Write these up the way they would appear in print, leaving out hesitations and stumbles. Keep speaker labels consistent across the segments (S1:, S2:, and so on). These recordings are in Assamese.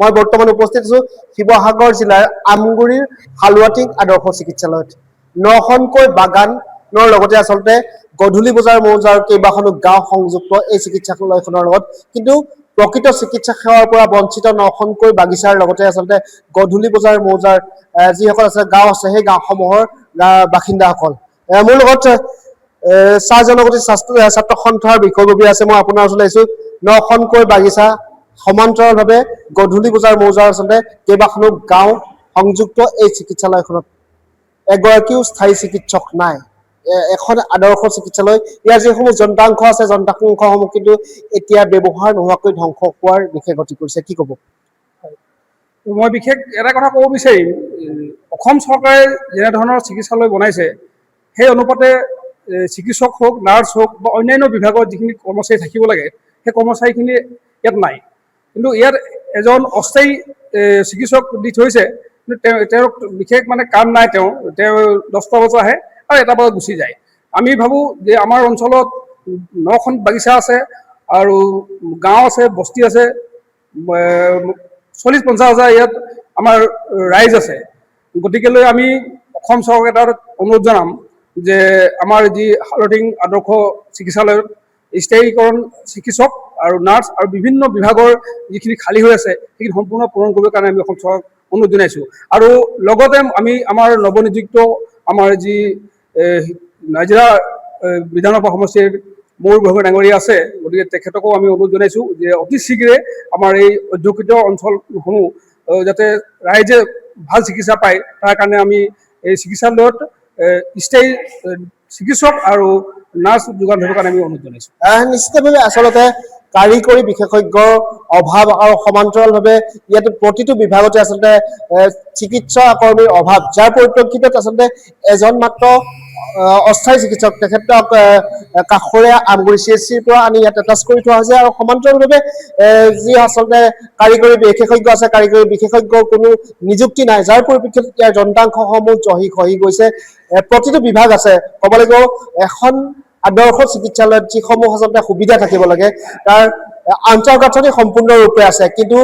S1: মই বৰ্তমান উপস্থিত আছো শিৱসাগৰ জিলাৰ আমগুৰিৰ হালুৱাটিং আদৰ্শ চিকিৎসালয়ত। 9খনকৈ বাগানৰ লগতে আচলতে গধূলি বজাৰ মৌজাৰ কেইবাখনো গাঁও সংযুক্ত এই চিকিৎসালয়খনৰ লগত। কিন্তু প্ৰকৃত চিকিৎসা সেৱাৰ পৰা বঞ্চিত 9খনকৈ বাগিচাৰ লগতে আচলতে গধূলি বজাৰ মৌজাৰ যিসকল আছে গাঁও আছে, সেই গাঁওসমূহৰ বাসিন্দাসকল। মোৰ লগত চাহ জনগোষ্ঠী ছাত্ৰ সন্থাৰ বিষয়ববীয়া আছে। মই আপোনাৰ ওচৰলৈ আহিছো। 9খনকৈ বাগিচা সমান্তৰালভাৱে গধূলি বজাৰ মৌজাৰ আচলতে কেইবাখনো গাঁও সংযুক্ত এই চিকিৎসালয়খনত এগৰাকীও স্থায়ী চিকিৎসক নাই। এখন আদৰ্শ চিকিৎসালয়, ইয়াৰ যিসমূহ যন্ত্ৰাংশ আছে যন্ত্ৰাংশসমূহ কিন্তু এতিয়া ব্যৱহাৰ নোহোৱাকৈ ধ্বংস হোৱাৰ দিশে গতি কৰিছে। কি ক'ব?
S2: মই বিশেষ এটা কথা ক'ব বিচাৰিম, অসম চৰকাৰে যেনেধৰণৰ চিকিৎসালয় বনাইছে সেই অনুপাতে চিকিৎসক হওক, নাৰ্ছ হওক বা অন্যান্য বিভাগত যিখিনি কৰ্মচাৰী থাকিব লাগে সেই কৰ্মচাৰীখিনি ইয়াত নাই। কিন্তু ইয়াত এজন অস্থায়ী চিকিৎসক দি থৈছে, কিন্তু তেওঁৰ বিশেষ কাম নাই। তেওঁ 10টা বজাত আহে আৰু 1টা বজাত গুচি যায়। আমি ভাবোঁ যে আমাৰ অঞ্চলত 9খন বাগিচা আছে আৰু গাঁও আছে, বস্তি আছে, 40-50 হাজাৰ ইয়াত আমাৰ ৰাইজ আছে। গতিকেলৈ আমি অসম চৰকাৰক এটা অনুৰোধ জনাম যে আমাৰ যি হালুৱাটিং আদৰ্শ চিকিৎসালয়ত স্থায়ীকৰণ চিকিৎসক আৰু নাৰ্ছ আৰু বিভিন্ন বিভাগৰ যিখিনি খালী হৈ আছে সেইখিনি সম্পূৰ্ণ পূৰণ কৰিবৰ কাৰণে আমি অসম চৰকাৰক অনুৰোধ জনাইছোঁ। আৰু লগতে আমি আমাৰ নৱনিযুক্ত আমাৰ যি নাজিৰা বিধানসভা সমষ্টিৰ মৌৰ বুঢ়াগোহাঁই ডাঙৰীয়া আছে, গতিকে তেখেতকো আমি অনুৰোধ জনাইছোঁ যে অতি শীঘ্ৰে আমাৰ এই অধ্যুষিত অঞ্চলসমূহ যাতে ৰাইজে ভাল চিকিৎসা পায়, তাৰ কাৰণে আমি এই চিকিৎসালয়ত স্থায়ী চিকিৎসক আৰু নাৰ্ছ যোগান ধৰিবৰ কাৰণে আমি অনুৰোধ জনাইছোঁ।
S1: নিশ্চিতভাৱে আচলতে কাৰিকৰী বিশেষজ্ঞৰ অভাৱ আৰু সমান্তৰালভাৱে ইয়াত প্ৰতিটো বিভাগতে আচলতে চিকিৎসা কৰ্মীৰ অভাৱ, যাৰ পৰিপ্ৰেক্ষিতত আচলতে এজন মাত্ৰ অস্থায়ী চিকিৎসক তেখেতক কাষৰে আমগুৰি CHCৰ পৰা আনি ইয়াত এটাচ কৰি থোৱা হৈছে। আৰু সমান্তৰালভাৱে যি আচলতে কাৰিকৰী বিশেষজ্ঞ আছে, কাৰিকৰী বিশেষজ্ঞৰ কোনো নিযুক্তি নাই, যাৰ পৰিপ্ৰেক্ষিতত ইয়াৰ যন্ত্ৰাংশসমূহ জহি খহি গৈছে। প্ৰতিটো বিভাগ আছে, ক'ব লাগিব এখন আদৰ্শ চিকিৎসালয়ত যিসমূহ আচলতে সুবিধা থাকিব লাগে তাৰ আন্তঃগাঁথনি সম্পূৰ্ণৰূপে আছে, কিন্তু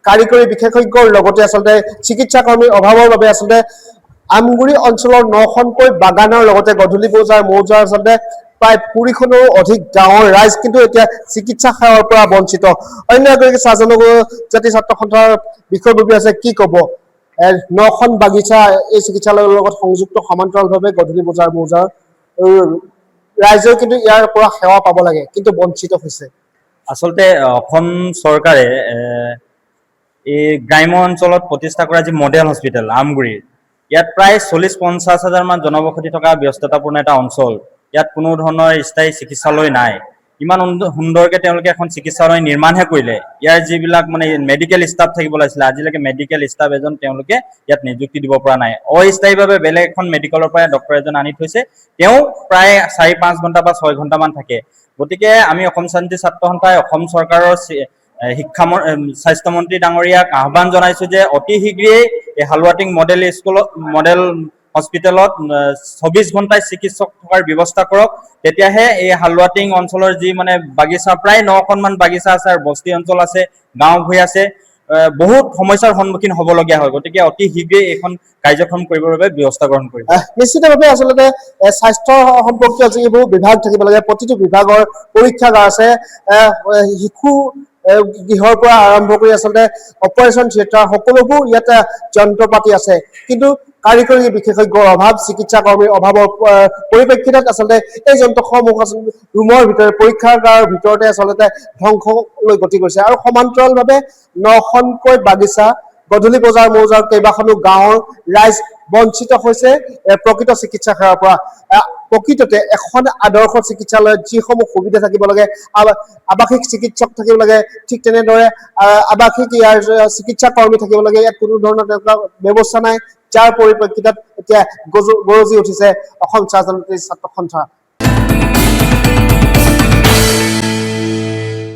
S1: কাৰিকৰী বিশেষজ্ঞৰ লগতে আচলতে চিকিৎসা কৰ্মীৰ অভাৱৰ বাবে আচলতে আমগুৰি অঞ্চলৰ 9খনকৈ বাগানৰ লগতে গধূলি বজাৰ মৌজাৰ আচলতে প্ৰায় 20খনৰো অধিক গাঁৱৰ ৰাইজ কিন্তু এতিয়া চিকিৎসা সেৱাৰ পৰা বঞ্চিত। অন্য এগৰাকী চাহ জনজাতি ছাত্ৰ সন্থাৰ বিষয়ববীয়া আছে। কি ক'ব? 9খন বাগিচা এই চিকিৎসালয়ৰ লগত সংযুক্ত সমান্তৰালভাৱে গধূলি বজাৰ মৌজাৰ ৰাইজেও কিন্তু ইয়াৰ পৰা সেৱা পাব লাগে, কিন্তু বঞ্চিত হৈছে।
S3: আচলতে অসম চৰকাৰে এই গ্ৰাম্য অঞ্চলত প্ৰতিষ্ঠা কৰা যি মডেল হস্পিটেল আমগুৰিৰ, ইয়াত প্ৰায় 40-50 হাজাৰমান জনবসতি থকা ব্যস্ততাপূৰ্ণ এটা অঞ্চল। ইয়াত কোনো ধৰণৰ স্থায়ী চিকিৎসালয় নাই। ইমান সুন্দৰকৈ তেওঁলোকে এখন চিকিৎসালয় নিৰ্মাণহে কৰিলে, ইয়াৰ যিবিলাক মেডিকেল ষ্টাফ থাকিব লাগিছিলে আজিলৈকে মেডিকেল ষ্টাফ এজন তেওঁলোকে ইয়াত নিযুক্তি দিব পৰা নাই। অস্থায়ীভাৱে বেলেগ এখন মেডিকেলৰ পৰা ডক্টৰ এজন আনি থৈছে, তেওঁ প্ৰায় 4-5 ঘণ্টা বা 6 ঘণ্টামান থাকে। গতিকে আমি অসম শান্তি ছাত্ৰ সন্থাই অসম চৰকাৰৰ স্বাস্থ্যমন্ত্ৰী ডাঙৰীয়াক আহ্বান জনাইছো যে অতি শীঘ্ৰেই এই হালুৱাটিং মডেল হস্পিটেলত 24 ঘণ্টাই চিকিৎসক থকাৰ ব্যৱস্থা কৰক। তেতিয়াহে এই হালুৱাটিং অঞ্চলৰ যি বাগিচা প্ৰায় 9খনমান বাগিচা আছে আৰু বস্তি অঞ্চল আছে, গাঁও ভূঁই আছে, বহুত সমস্যাৰ সন্মুখীন হ'বলগীয়া হয়। গতিকে অতি শীঘ্ৰেই এইখন কাৰ্যক্ষম কৰিবৰ বাবে ব্যৱস্থা গ্ৰহণ কৰিব।
S1: নিশ্চিতভাৱে আচলতে স্বাস্থ্য সম্পৰ্কীয় যিবোৰ বিভাগ থাকিব লাগে প্ৰতিটো বিভাগৰ পৰীক্ষাগাৰ আছে, শিশু গৃহৰ পৰা আৰম্ভ কৰি আচলতে অপাৰেশ্যন থিয়েটাৰ সকলোবোৰ ইয়াত যন্ত্ৰ পাতি আছে, কিন্তু কাৰিকৰী বিশেষজ্ঞৰ অভাৱ, চিকিৎসা কৰ্মীৰ অভাৱৰ পৰিপ্ৰেক্ষিতত আচলতে এই যন্ত্ৰসমূহ আচলতে ৰুমৰ ভিতৰত পৰীক্ষাগাৰৰ ভিতৰতে আচলতে ধ্বংসলৈ গতি কৰিছে। আৰু সমান্তৰালভাৱে 9খনকৈ বাগিচা গধূলি বজাৰ মৌজাৰ কেইবাখনো গাঁৱৰ ৰাইজ বঞ্চিত হৈছে প্ৰকৃত চিকিৎসা সেৱাৰ পৰা। প্ৰকৃততে এখন আদৰ্শ চিকিৎসালয়ত যিসমূহ সুবিধা থাকিব লাগে, আৱাসিক চিকিৎসক থাকিব লাগে, ঠিক তেনেদৰে আৱাসিক ইয়াৰ চিকিৎসা কৰ্মী থাকিব লাগে, ইয়াত কোনো ধৰণৰ তেনেকুৱা ব্যৱস্থা নাই, যাৰ পৰিপ্ৰেক্ষিতত এতিয়া গৰজি উঠিছে অসম চাহ জনজাতি ছাত্ৰ সন্থা।